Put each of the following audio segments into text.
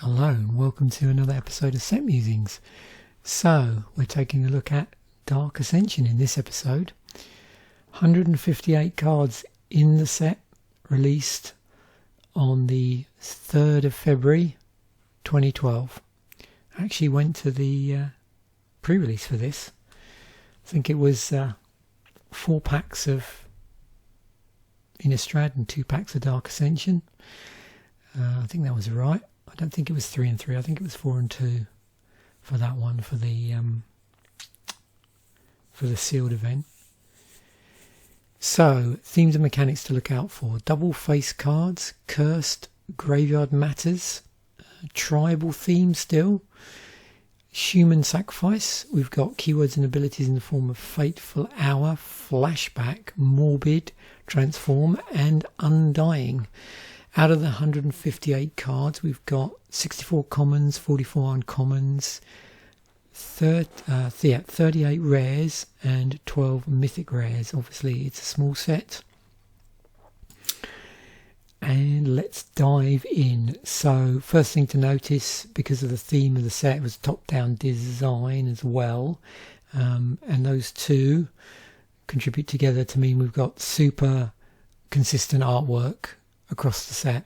Hello and welcome to another episode of Set Musings. So we're taking a look at Dark Ascension in this episode. 158 cards in the set, released on the 3rd of February 2012. I actually went to the pre-release for this. I think it was 4 packs of Innistrad and 2 packs of Dark Ascension. I think that was right. I don't think it was 3 and 3. I think it was 4 and 2 for that one, for the sealed event. So, themes and mechanics to look out for: double face cards, cursed, graveyard matters, tribal theme still, human sacrifice. We've got keywords and abilities in the form of fateful hour, flashback, morbid, transform, and undying. Out of the 158 cards, we've got 64 commons, 44 uncommons, 38 rares, and 12 mythic rares. Obviously, it's a small set. And let's dive in. So, first thing to notice, because of the theme of the set, was top-down design as well. And those two contribute together to mean we've got super consistent artwork across the set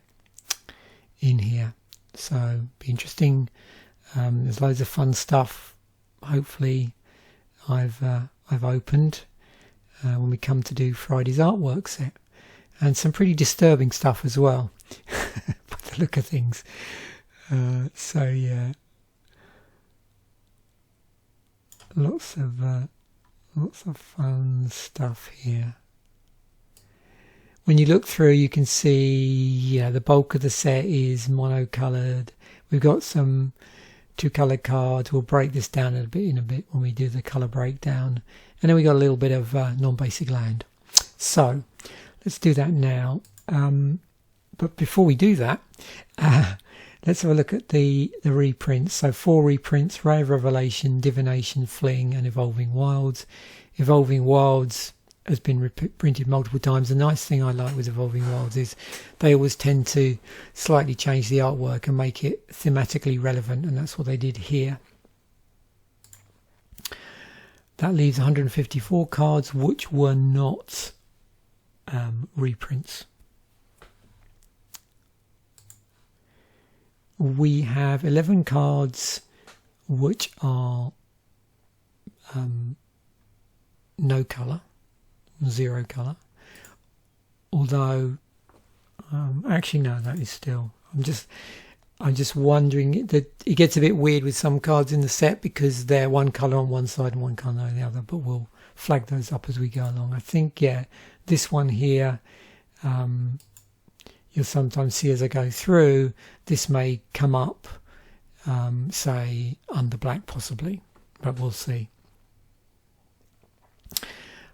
in here, so be interesting. There's loads of fun stuff. Hopefully, I've opened when we come to do Friday's artwork set, and some pretty disturbing stuff as well. By the look of things. So yeah, lots of fun stuff here. When you look through, you can see, the bulk of the set is mono-coloured. We've got some 2-coloured cards. We'll break this down in a bit when we do the colour breakdown. And then we got a little bit of non-basic land. So let's do that now. But before we do that, let's have a look at the reprints. So 4 reprints: Ray of Revelation, Divination, Fling, and Evolving Wilds. Evolving Wilds has been reprinted multiple times. The nice thing I like with Evolving Wilds is they always tend to slightly change the artwork and make it thematically relevant, and that's what they did here. That leaves 154 cards which were not reprints. We have 11 cards which are no colour, 0 colour, although actually no, that is still, I'm just wondering that it gets a bit weird with some cards in the set because they're one colour on one side and one colour on the other, but we'll flag those up as we go along. I think this one here, you'll sometimes see as I go through, this may come up say under black possibly, but we'll see.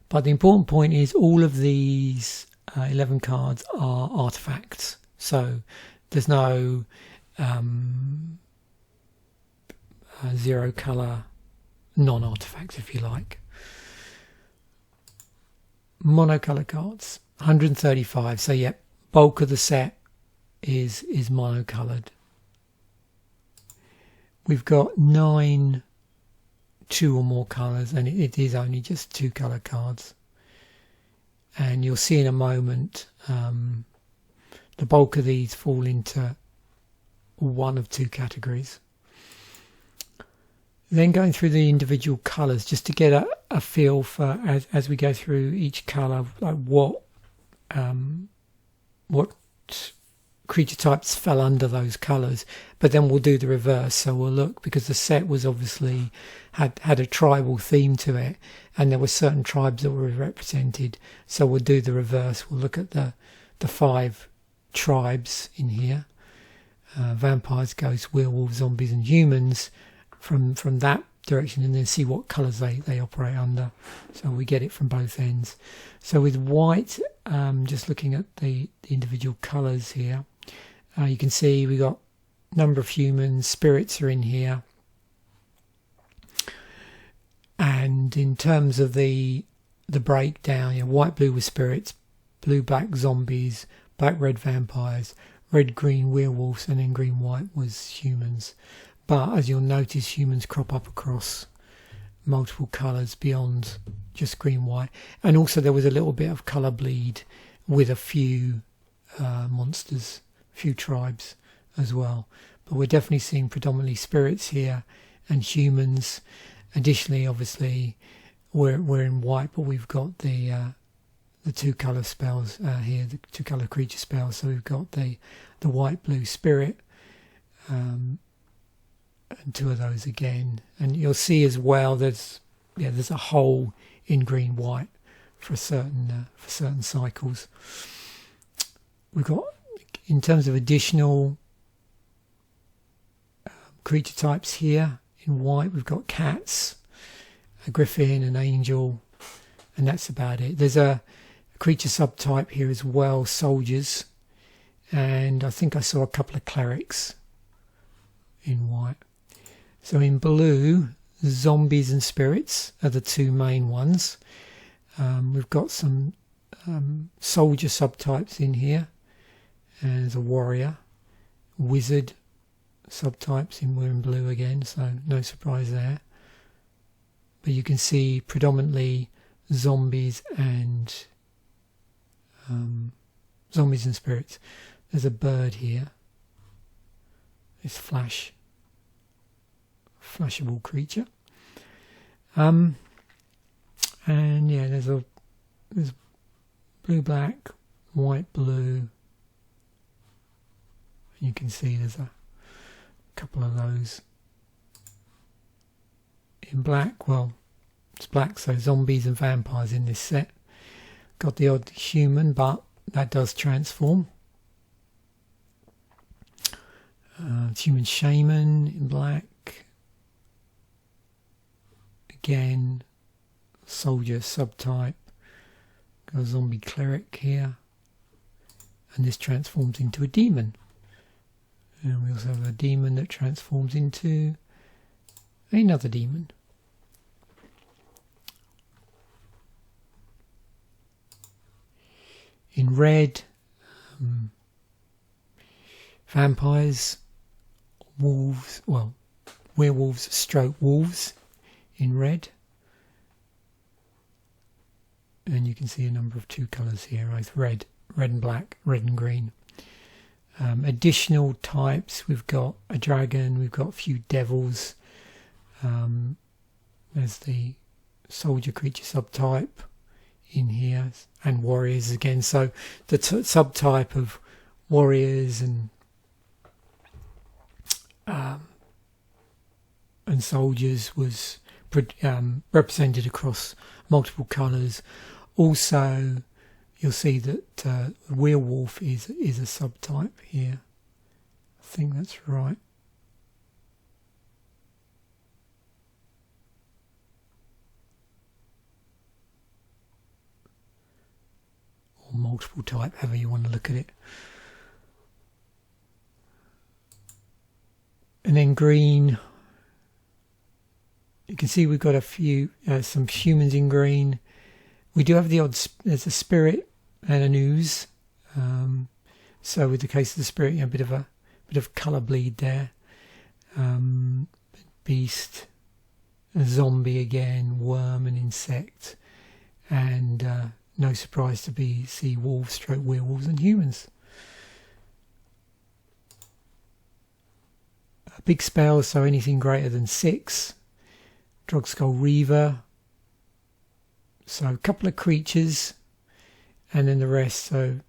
But the important point is all of these 11 cards are artifacts. So there's no 0 colour non-artifacts, if you like. Monocolour cards, 135. So yeah, bulk of the set is monocoloured. We've got 9 2 or more colours, and it is only just 2 colour cards. And you'll see in a moment the bulk of these fall into one of 2 categories. Then going through the individual colours just to get a feel for, as we go through each colour, like what creature types fell under those colours. But then we'll do the reverse, so we'll look, because the set was obviously had a tribal theme to it, and there were certain tribes that were represented, so we'll do the reverse. We'll look at the 5 tribes in here: vampires, ghosts, werewolves, zombies, and humans, from that direction, and then see what colours they operate under, so we get it from both ends. So with white, just looking at the individual colours here, you can see we got number of humans, spirits are in here, and in terms of the breakdown, white blue with spirits, blue black zombies, black red vampires, red, green werewolves, and then green, white was humans. But as you'll notice, humans crop up across multiple colours beyond just green, white. And also there was a little bit of colour bleed with a few monsters, a few tribes as well. But we're definitely seeing predominantly spirits here and humans. Additionally, obviously, we're in white, but we've got the two colour spells here, the two colour creature spells. So we've got the white, blue spirit, and two of those again. And you'll see as well there's a hole in green, white for certain cycles. We've got, in terms of additional creature types here in white, we've got cats, a griffin, an angel, and that's about it. There's a creature subtype here as well, soldiers, and I think I saw a couple of clerics in white. So in blue, zombies and spirits are the two main ones. We've got some soldier subtypes in here, and there's a warrior, wizard subtypes we're in blue again, so no surprise there. But you can see predominantly zombies and spirits. There's a bird here. This flashable creature. And yeah, there's blue, black, white, blue. You can see there's a couple of those in black. Well, it's black, so zombies and vampires in this set. Got the odd human, but that does transform. Human shaman in black. Again, soldier subtype. Got a zombie cleric here. And this transforms into a demon. And we also have a demon that transforms into another demon. In red, vampires, wolves, well, werewolves stroke wolves in red. And you can see a number of two colours here, both red and black, red and green. Additional types, we've got a dragon, we've got a few devils. There's the soldier creature subtype in here, and warriors again. So the subtype of warriors and soldiers was represented across multiple colours. Also, you'll see that werewolf is a subtype here. I think that's right. Or multiple type, however you want to look at it. And then green, you can see we've got a few, some humans in green. We do have the odd, there's a spirit and an ooze. So with the case of the spirit, a bit of colour bleed there. Beast, a zombie again, worm, an insect, and no surprise to see wolves, stroke werewolves, and humans. Big spells, so anything greater than 6. Drogskull Reaver. So a couple of creatures, and then the rest, so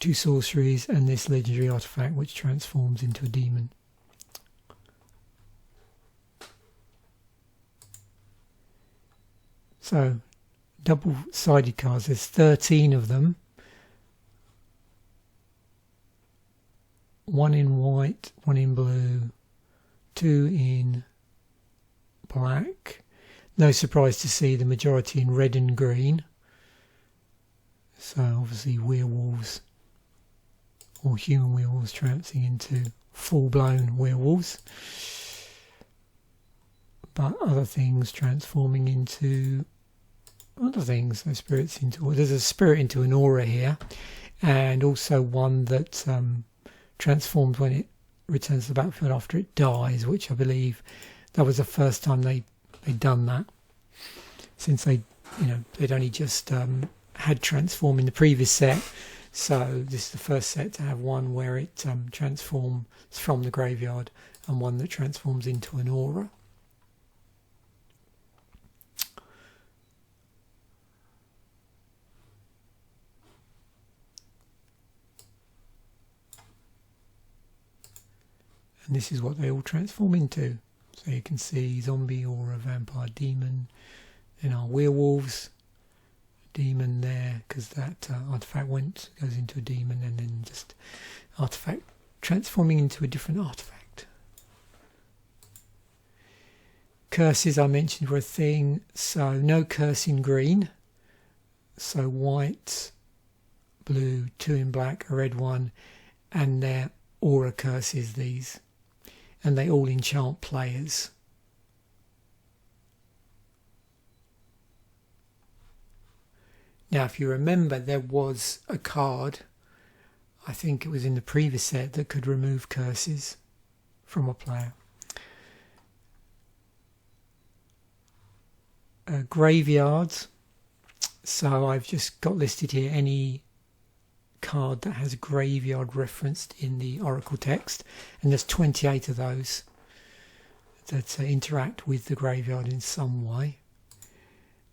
2 sorceries and this legendary artifact which transforms into a demon. So double-sided cards, there's 13 of them. 1 in white, 1 in blue, 2 in black. No surprise to see the majority in red and green. So obviously werewolves, or human werewolves, transforming into full-blown werewolves. But other things transforming into other things. So there's a spirit into an aura here, and also one that transforms when it returns to the battlefield after it dies, which I believe that was the first time they'd done that, since they'd only just had transform in the previous set. So this is the first set to have one where it transforms from the graveyard and one that transforms into an aura. And this is what they all transform into. So you can see zombie, aura, vampire, demon. Then our werewolves. Demon there, because that artifact goes into a demon, and then just artifact transforming into a different artifact. Curses I mentioned were a thing, so no curse in green. So white, blue, 2 in black, a red one, and they're aura curses, these. And they all enchant players. Now, if you remember, there was a card, I think it was in the previous set, that could remove curses from a player. Graveyards. So I've just got listed here any card that has graveyard referenced in the Oracle text, and there's 28 of those that interact with the graveyard in some way.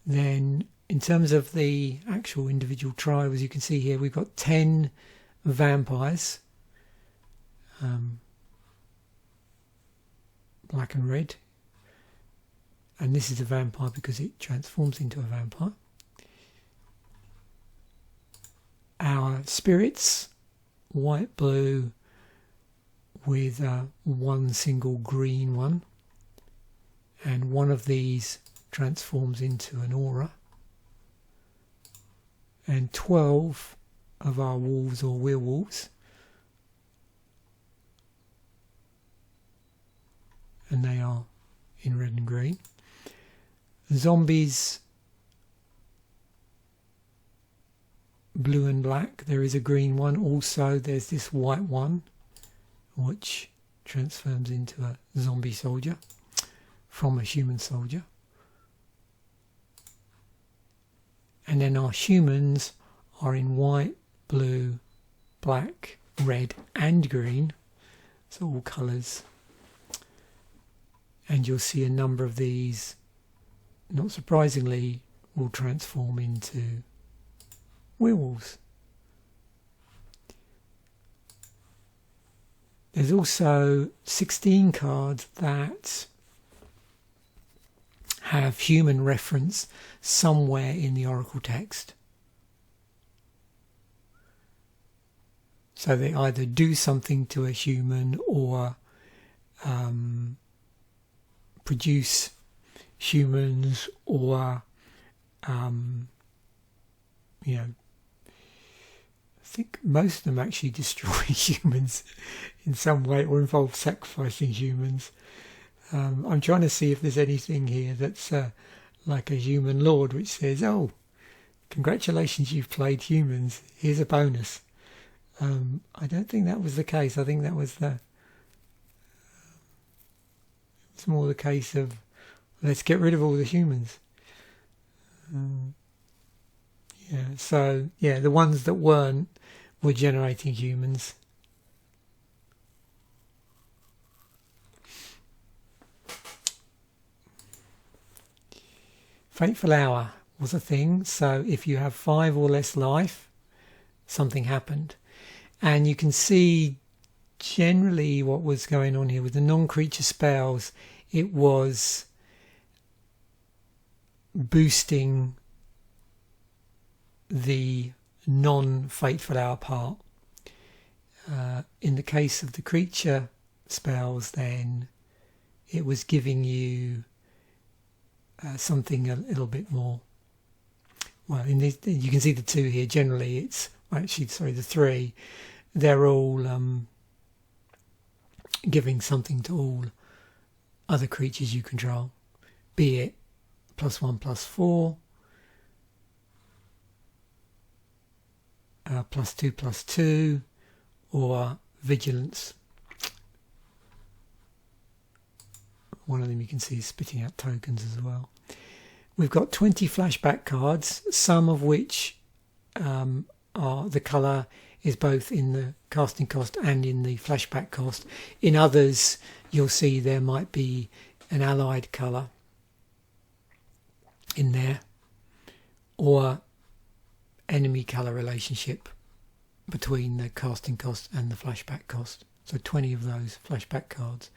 Then in terms of the actual individual tribes, you can see here we've got 10 vampires, black and red, and this is a vampire because it transforms into a vampire. Our spirits, white, blue, with one single green one, and one of these transforms into an aura. And 12 of our wolves or werewolves, and they are in red and green. Zombies, blue and black. There is a green one also. There's this white one which transforms into a zombie soldier from a human soldier. And then our humans are in white, blue, black, red and green. So all colours. And you'll see a number of these, not surprisingly, will transform into werewolves. There's also 16 cards that have human reference somewhere in the Oracle text. So they either do something to a human or produce humans, or I think most of them actually destroy humans in some way or involve sacrificing humans. I'm trying to see if there's anything here that's like a human lord which says, oh, congratulations, you've played humans, here's a bonus. I don't think that was the case. I think that was it's more the case of, let's get rid of all the humans. The ones that weren't were generating humans. Fateful Hour was a thing, so if you have 5 or less life, something happened. And you can see generally what was going on here with the non-creature spells. It was boosting the non-Fateful Hour part. In the case of the creature spells, then it was giving you something a little bit more. Well, you can see the 2 here. Generally, it's the 3. They're all giving something to all other creatures you control, be it +1/+4, +2/+2, or vigilance. One of them you can see is spitting out tokens as well. We've got 20 flashback cards, some of which are the colour is both in the casting cost and in the flashback cost. In others, you'll see there might be an allied colour in there, or enemy colour relationship between the casting cost and the flashback cost. So 20 of those flashback cards.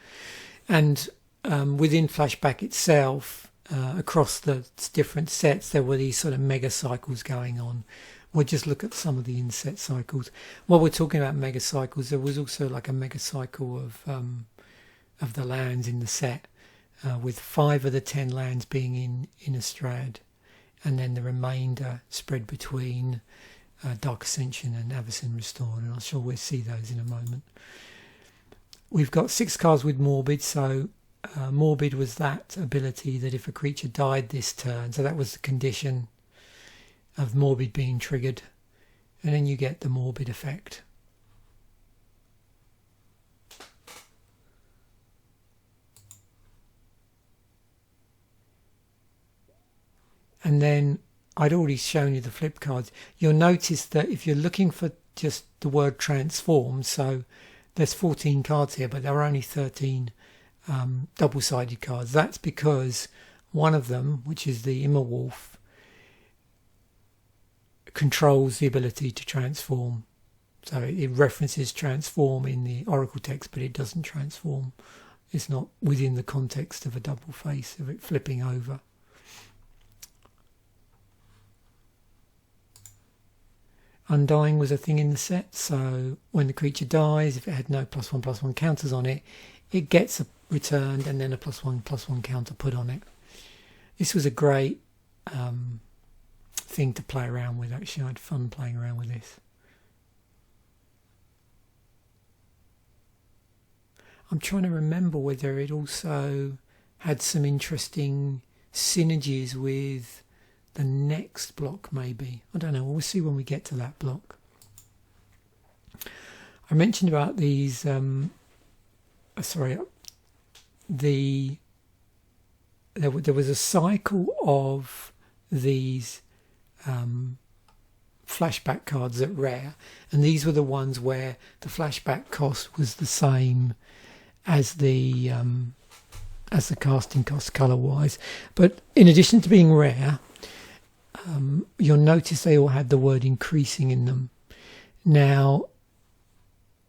And within flashback itself, across the different sets, there were these sort of mega cycles going on. We'll just look at some of the inset cycles. While we're talking about mega cycles, there was also like a mega cycle of the lands in the set, with 5 of the 10 lands being in Innistrad, and then the remainder spread between Dark Ascension and Avacyn Restored, and I'm sure we'll see those in a moment. We've got 6 cards with Morbid, so Morbid was that ability that if a creature died this turn, so that was the condition of Morbid being triggered, and then you get the Morbid effect. And then I'd already shown you the flip cards. You'll notice that if you're looking for just the word transform, so there's 14 cards here, but there are only 13 double-sided cards. That's because one of them, which is the Immerwolf, controls the ability to transform. So it references transform in the Oracle text, but it doesn't transform. It's not within the context of a double face, of it flipping over. Undying was a thing in the set, so when the creature dies, if it had no +1/+1 counters on it, it gets returned and then a +1/+1 counter put on it. This was a great thing to play around with, actually. I had fun playing around with this. I'm trying to remember whether it also had some interesting synergies with the next block, maybe. I don't know, we'll see when we get to that block. I mentioned about these there was a cycle of these flashback cards at rare, and these were the ones where the flashback cost was the same as the casting cost colour wise, but in addition to being rare, you'll notice they all had the word increasing in them. Now,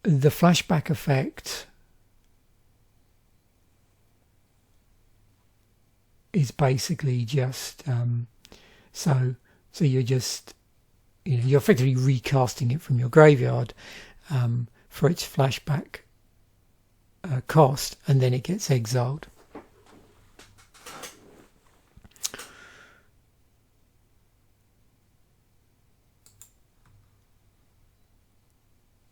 the flashback effect is basically just so you're just, you're effectively recasting it from your graveyard for its flashback cost, and then it gets exiled.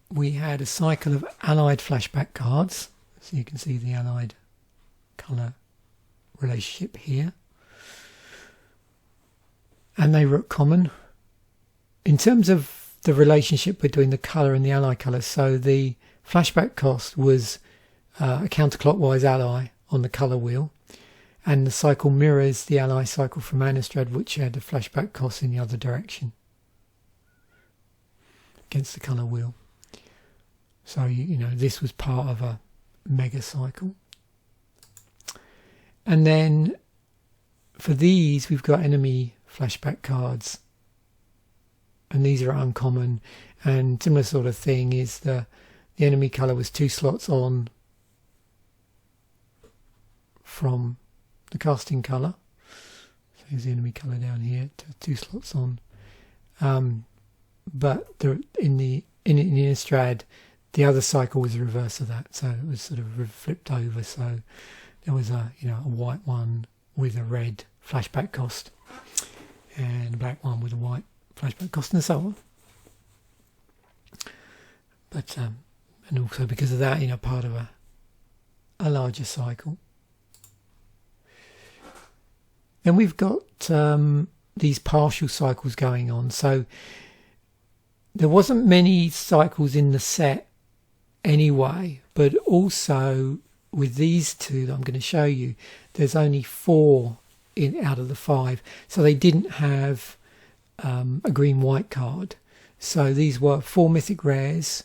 We had a cycle of allied flashback cards, so you can see the allied colour relationship here, and they were at common. In terms of the relationship between the colour and the ally colour, so the flashback cost was a counterclockwise ally on the colour wheel, and the cycle mirrors the ally cycle from Innistrad, which had a flashback cost in the other direction against the colour wheel. So, this was part of a mega cycle. And then for these, we've got enemy flashback cards. And these are uncommon. And similar sort of thing is the enemy colour was 2 slots on from the casting colour. So here's the enemy colour down here, 2 slots on. But in Innistrad, the other cycle was the reverse of that, so it was sort of flipped over. So there was a white one with a red flashback cost, and a black one with a white flashback cost, and so on. But and also because of that, part of a larger cycle. Then we've got these partial cycles going on. So there wasn't many cycles in the set anyway. But also with these two that I'm going to show you, there's only 4 out of the 5. So they didn't have a green-white card. So these were 4 mythic rares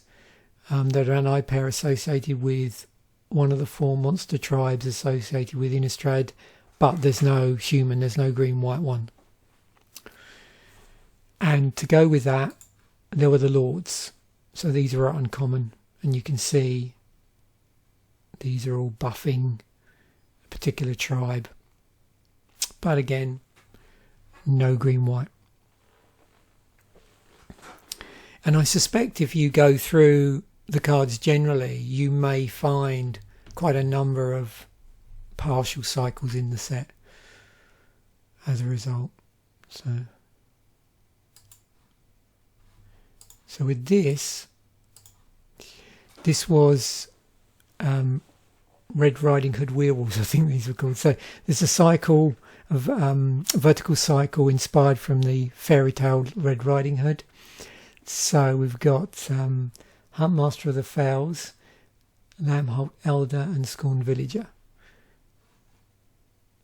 that are an eye pair associated with one of the 4 monster tribes associated with Innistrad, but there's no human, there's no green-white one. And to go with that, there were the lords. So these are uncommon, and you can see these are all buffing a particular tribe. But again, no green-white. And I suspect if you go through the cards generally, you may find quite a number of partial cycles in the set as a result. So with this was Red Riding Hood werewolves, I think these were called. So there's a cycle of a vertical cycle inspired from the fairy tale Red Riding Hood. So we've got Huntmaster of the Fells, Lambholt Elder, and Scorned Villager.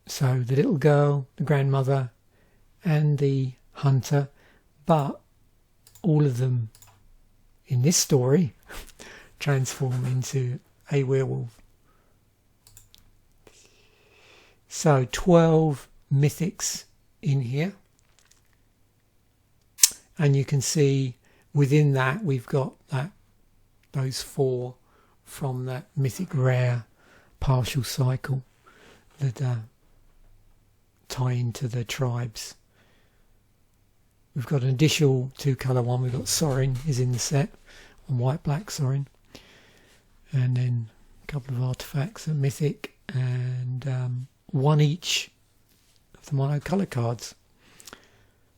So the little girl, the grandmother, and the hunter, but all of them in this story transform into a werewolf. So 12 mythics in here, and you can see within that we've got those 4 from that mythic rare partial cycle that tie into the tribes. We've got an additional 2-colour one. We've got Sorin is in the set, on white-black Sorin, and then a couple of artifacts, a mythic, and 1 each of the monocolour cards.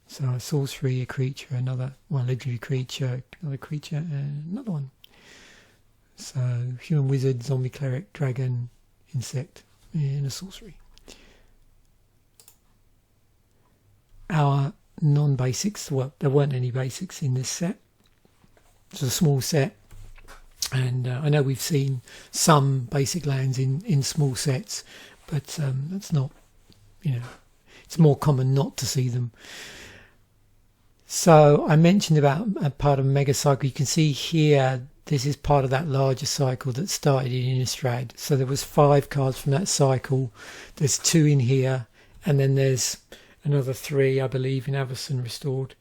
So a sorcery, a creature, another one, legendary creature, another creature, and another one. So human, wizard, zombie, cleric, dragon, insect, and a sorcery. Our non-basics, well, there weren't any basics in this set. It's a small set, and I know we've seen some basic lands in small sets, but that's not, it's more common not to see them. So I mentioned about a part of a mega cycle. You can see here, this is part of that larger cycle that started in Innistrad. So there was 5 cards from that cycle. There's 2 in here, and then there's another 3, I believe, in Avacyn Restored.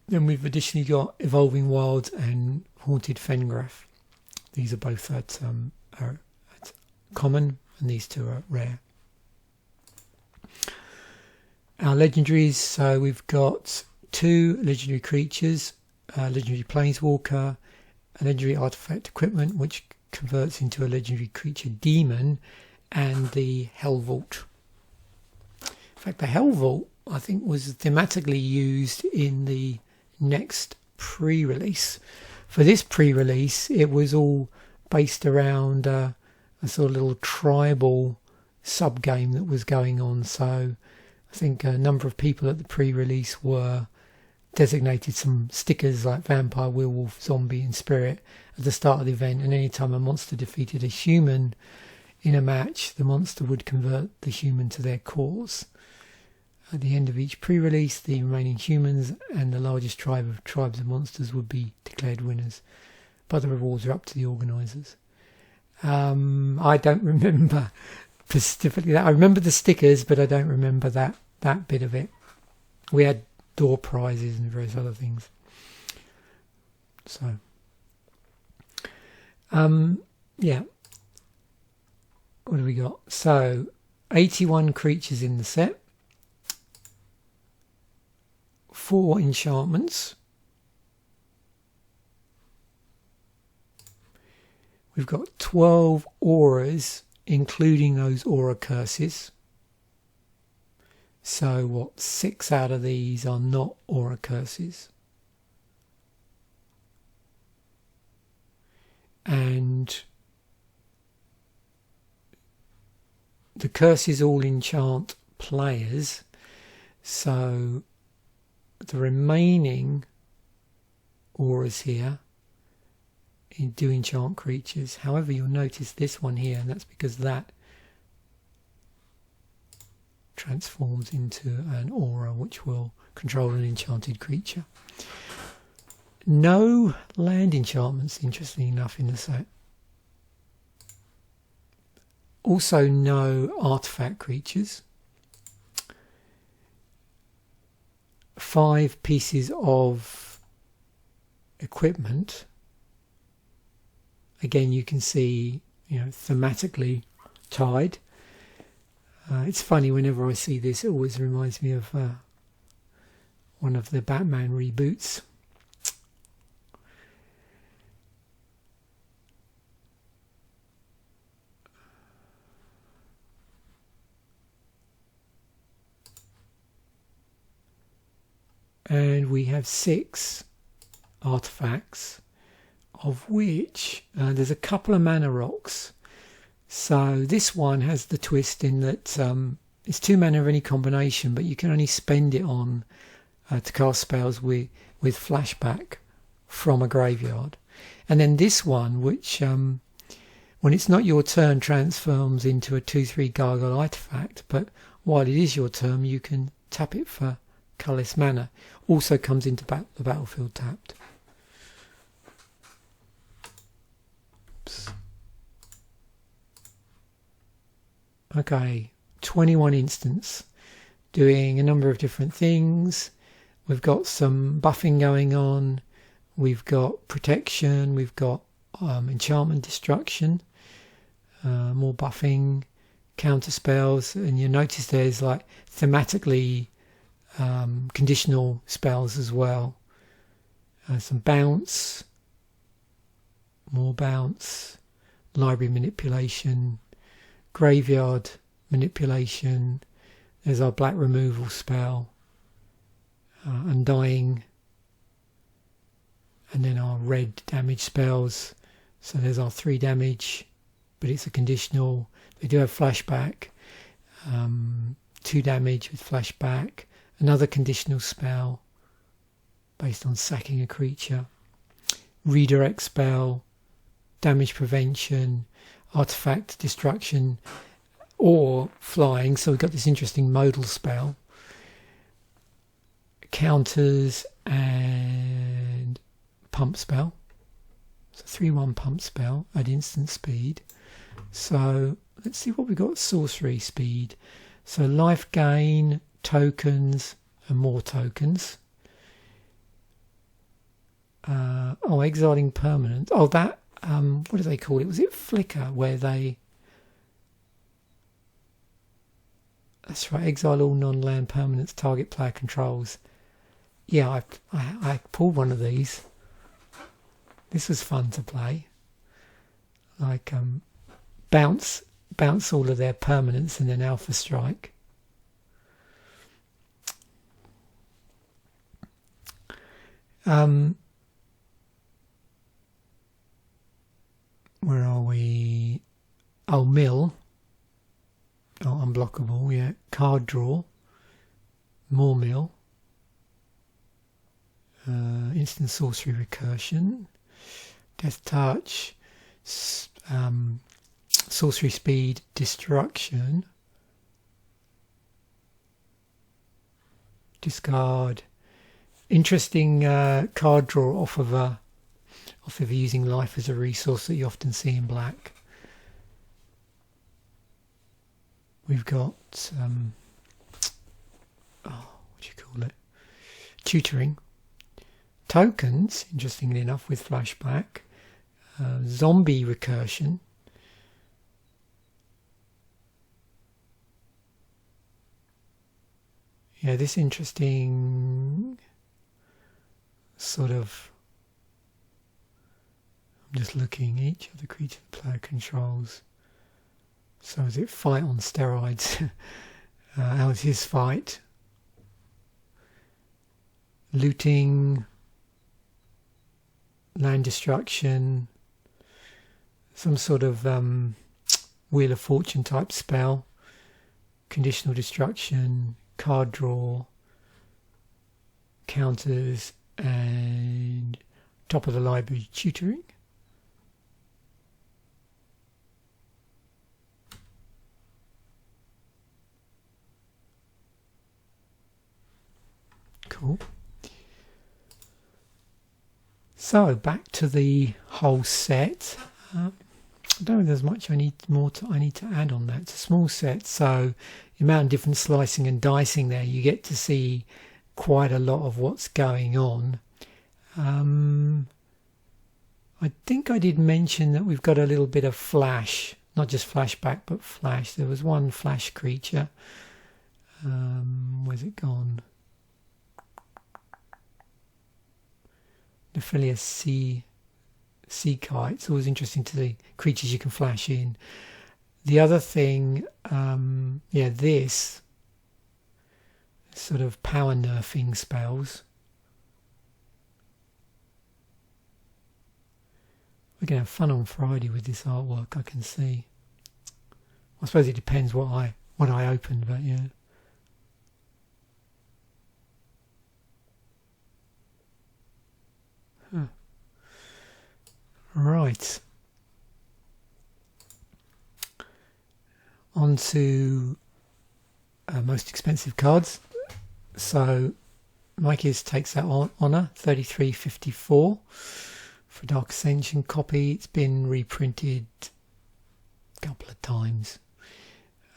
Then we've additionally got Evolving Wilds and Haunted Fengraf. These are both at common, and these 2 are rare. Our legendaries, so we've got 2 legendary creatures, legendary planeswalker, a legendary artifact equipment which converts into a legendary creature demon, and the Hell Vault. In fact, the Hell Vault, I think, was thematically used in the next pre-release. For this pre-release, it was all based around a sort of little tribal sub-game that was going on. So I think a number of people at the pre-release were designated some stickers like vampire, werewolf, zombie and spirit at the start of the event, and any time a monster defeated a human in a match, the monster would convert the human to their cause. At the end of each pre-release, the remaining humans and the largest tribes of monsters would be declared winners, but the rewards are up to the organisers. I don't remember specifically that. I remember the stickers, but I don't remember that bit of it. We had door prizes and various other things. So, yeah. What do we got? So, 81 creatures in the set. 4 enchantments. We've got 12 auras, including those aura curses. So 6 out of these are not aura curses. And the curses all enchant players. So the remaining auras here do enchant creatures. However, you'll notice this one here, and that's because that transforms into an aura which will control an enchanted creature. No land enchantments, interestingly enough, in the set. Also no artifact creatures. 5 pieces of equipment. Again, you can see, thematically tied. It's funny, whenever I see this, it always reminds me of one of the Batman reboots. And we have 6 artifacts, of which there's a couple of mana rocks. So this one has the twist in that it's 2 mana of any combination, but you can only spend it on to cast spells with flashback from a graveyard. And then this one, which when it's not your turn, transforms into a 2/3 gargoyle artifact, but while it is your turn, you can tap it for colourless mana. Also comes into the battlefield tapped. Oops. Okay, 21 instants, doing a number of different things. We've got some buffing going on, we've got protection, we've got enchantment destruction, more buffing, counter spells, and you notice there's like thematically conditional spells as well. Some bounce, more bounce, library manipulation, graveyard manipulation. There's our black removal spell, undying, and then our red damage spells. So there's our 3 damage, but it's a conditional. They do have flashback, 2 damage with flashback, another conditional spell based on sacking a creature, redirect spell, damage prevention, artifact destruction, or flying. So we've got this interesting modal spell, counters, and pump spell. So 3/1 pump spell at instant speed. So let's see what we got. Sorcery speed. So life gain, tokens, and more tokens. Exiling permanent. Oh, that what do they call it? Was it Flicker, where they? That's right. Exile all non-land permanents target player controls. Yeah, I pulled one of these. This was fun to play. Like bounce all of their permanents and then alpha strike. Where are we? Oh, mill. Oh, unblockable, yeah. Card draw. More mill. Instant sorcery recursion. Death touch. Sorcery speed, destruction. Discard. Interesting card draw off of using life as a resource that you often see in black. We've got what do you call it? Tutoring. Tokens, interestingly enough, with flashback. Zombie recursion. Yeah, this interesting sort of. I'm just looking each of the creature the player controls. So is it fight on steroids? How is his fight? Looting, land destruction, some sort of Wheel of Fortune type spell, conditional destruction, card draw, counters, and top of the library tutoring. cool. So back to the whole set. I don't know if there's much I need to add on that. It's a small set, so the amount of different slicing and dicing there, you get to see quite a lot of what's going on. I think I did mention that we've got a little bit of flash, not just flashback, but flash. There was one flash creature. Where's it gone? Nephilia sea kite. It's always interesting to see creatures you can flash in. The other thing, this sort of power nerfing spells. We're going to have fun on Friday with this artwork, I can see. I suppose it depends what I opened, but yeah. Huh. Right. On to most expensive cards. So Mikey's takes that honour, $33.54 for Dark Ascension copy. It's been reprinted a couple of times.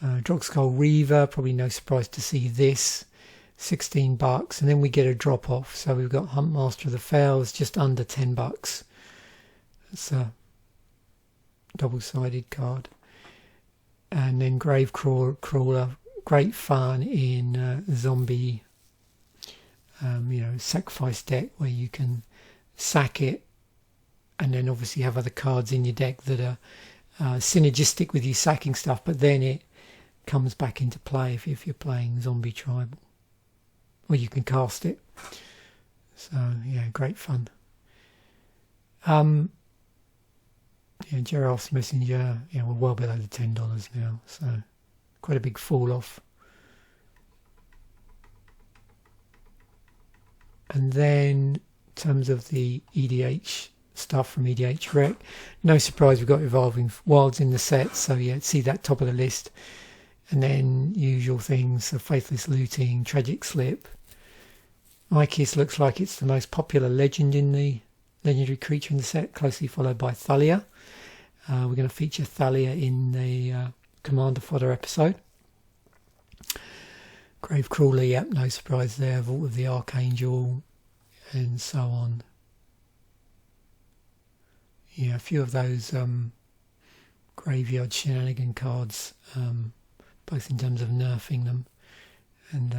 Drogskull Reaver, probably no surprise to see this, $16, and then we get a drop off. So we've got Huntmaster of the Fells, just under $10. It's a double-sided card. And then Grave Crawler, great fun in zombie, sacrifice deck where you can sack it and then obviously have other cards in your deck that are synergistic with you sacking stuff, but then it comes back into play if you're playing zombie tribal, or you can cast it. So yeah, great fun. Giraffe's Messenger, we're well below the $10 now, so quite a big fall off. And then in terms of the EDH stuff from EDH Rec, no surprise we've got Evolving Wilds in the set, so yeah, see that top of the list. And then usual things, so Faithless Looting, Tragic Slip. Mykiss looks like it's the most popular legend in the legendary creature in the set, closely followed by Thalia. We're going to feature Thalia in the Commander Fodder episode. Gravecrawler, yep, no surprise there. Vault of the Archangel, and so on. Yeah, a few of those graveyard shenanigan cards, both in terms of nerfing them and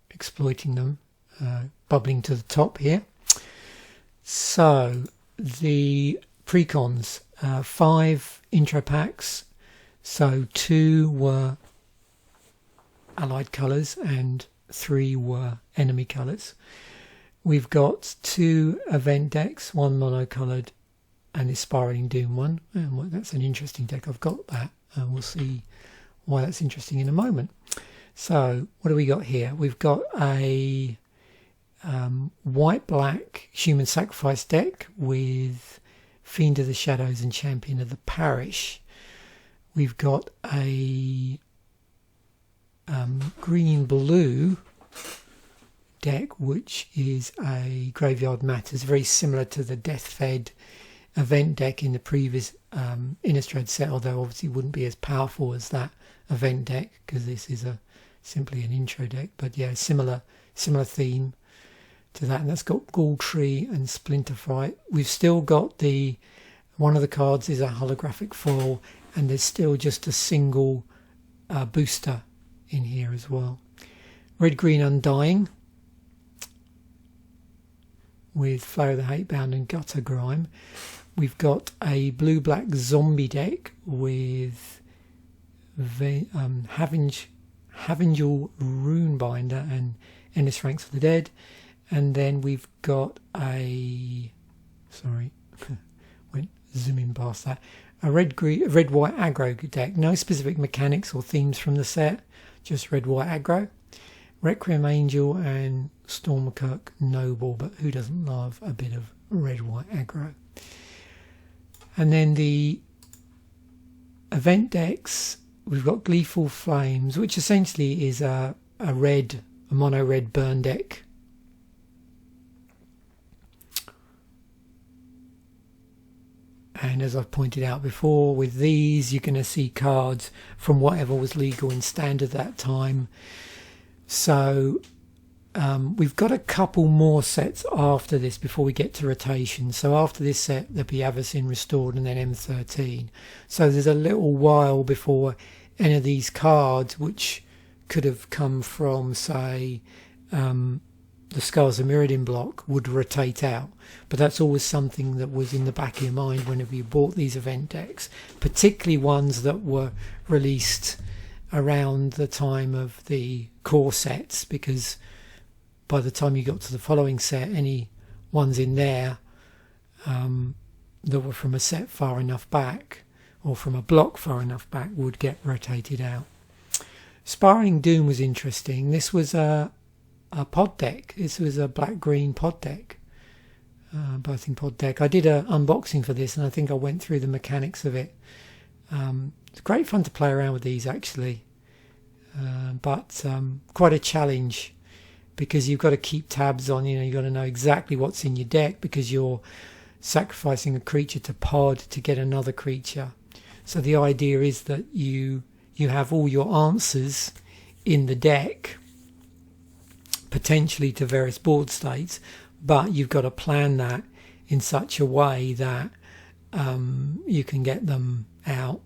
exploiting them, bubbling to the top here. So the precons, 5 intro packs, so 2 were allied colours and 3 were enemy colours. We've got 2 event decks, 1 mono-coloured and the Sparring Doom one, and that's an interesting deck. I've got that, and we'll see why that's interesting in a moment. So what do we got here? We've got a white-black human sacrifice deck with Fiend of the Shadows and Champion of the Parish. We've got a green-blue deck, which is a Graveyard Matters, very similar to the Death-Fed event deck in the previous Innistrad set, although obviously wouldn't be as powerful as that event deck because this is simply an intro deck. But yeah, similar theme to that, and that's got Ghoultree and Splinterfright. We've still got one of the cards is a holographic foil, and there's still just a single booster in here as well. Red Green Undying with Flow of the Hatebound and Gutter Grime. We've got a blue-black zombie deck with Havengel Runebinder and Endless Ranks of the Dead. And then we've got went zooming past that. A red-white aggro deck. No specific mechanics or themes from the set, just red-white aggro. Requiem Angel and Stormkirk Noble, but who doesn't love a bit of red-white aggro? And then the event decks, we've got Gleeful Flames, which essentially is a mono-red burn deck And as I've pointed out before, with these you're going to see cards from whatever was legal in standard that time. So we've got a couple more sets after this before we get to rotation. So after this set there'll be Avacyn Restored and then M13. So there's a little while before any of these cards, which could have come from, say, the Scars of Mirrodin block, would rotate out. But that's always something that was in the back of your mind whenever you bought these event decks, particularly ones that were released around the time of the core sets, because by the time you got to the following set, any ones in there that were from a set far enough back or from a block far enough back would get rotated out. Sparring Doom was interesting. This was a pod deck. This was a black-green pod deck, birthing pod deck. I did an unboxing for this, and I think I went through the mechanics of it. It's great fun to play around with these, actually, but quite a challenge, because you've got to keep tabs on, you've got to know exactly what's in your deck, because you're sacrificing a creature to pod to get another creature. So the idea is that you have all your answers in the deck, potentially to various board states, but you've got to plan that in such a way that you can get them out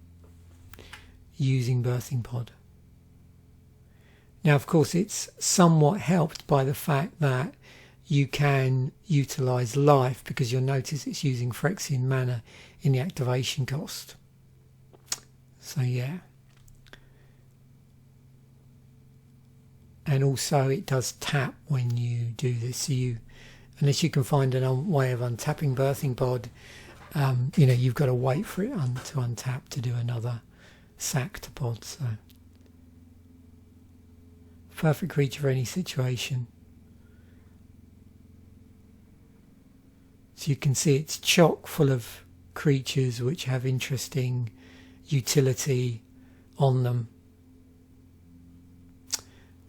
using Birthing Pod. Now, of course, it's somewhat helped by the fact that you can utilise life, because you'll notice it's using Phyrexian mana in the activation cost. So yeah. And also it does tap when you do this. So unless you can find a way of untapping Birthing Pod, you've got to wait for it to untap to do another sack to pod. So perfect creature for any situation. So you can see it's chock full of creatures which have interesting utility on them.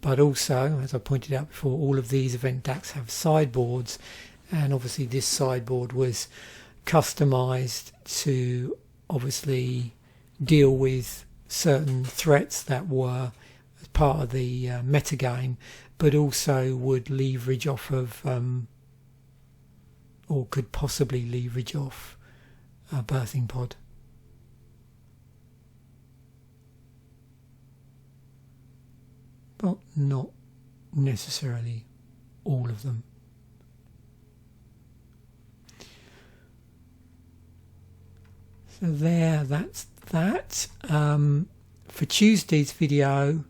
But also, as I pointed out before, all of these event decks have sideboards, and obviously this sideboard was customized to obviously deal with certain threats that were part of the metagame, but also would leverage off of, or could possibly leverage off a Birthing Pod. But not necessarily all of them. So that's that. For Tuesday's video,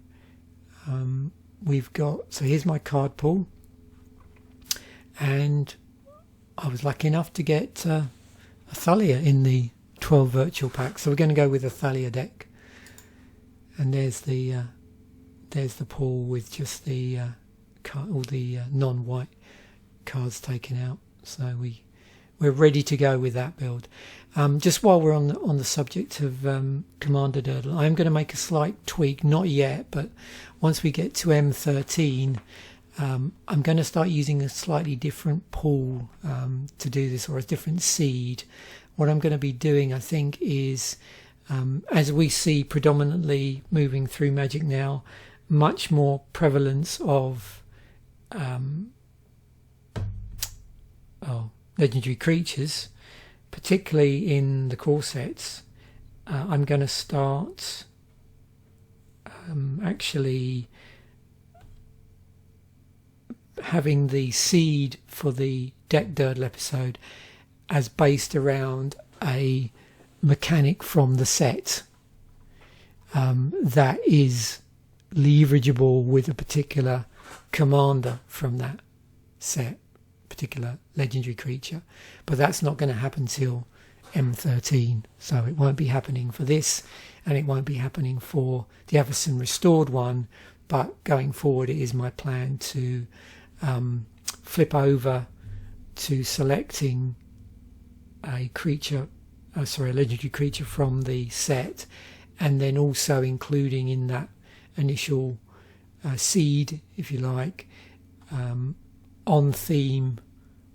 we've got, so here's my card pool, and I was lucky enough to get a Thalia in the 12 virtual pack, so we're going to go with a Thalia deck. And there's the pool with just the all the non-white cards taken out, so we're ready to go with that build. Just while we're on the subject of Commander Durdle, I'm going to make a slight tweak, not yet, but once we get to M13, I'm going to start using a slightly different pool to do this, or a different seed. What I'm going to be doing, I think, is as we see predominantly moving through Magic now, much more prevalence of legendary creatures, particularly in the core sets. I'm going to start actually having the seed for the Deck Durdle episode as based around a mechanic from the set that is leverageable with a particular commander from that set, particular legendary creature. But that's not going to happen till M13, so it won't be happening for this, and it won't be happening for the Avacyn Restored one. But going forward, it is my plan to flip over to selecting a legendary creature from the set, and then also including in that initial seed, if you like, on theme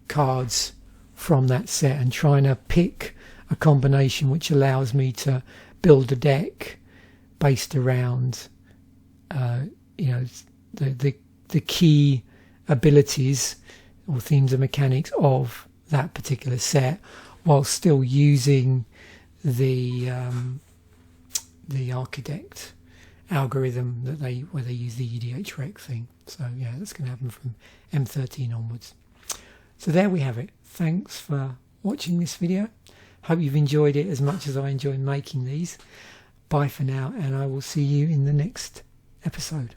cards from that set, and trying to pick a combination which allows me to build a deck based around the key abilities or themes and mechanics of that particular set, while still using the architect algorithm where they use the EDH rec thing. So yeah, that's going to happen from M13 onwards. So there we have it. Thanks for watching this video. Hope you've enjoyed it as much as I enjoy making these. Bye for now, and I will see you in the next episode.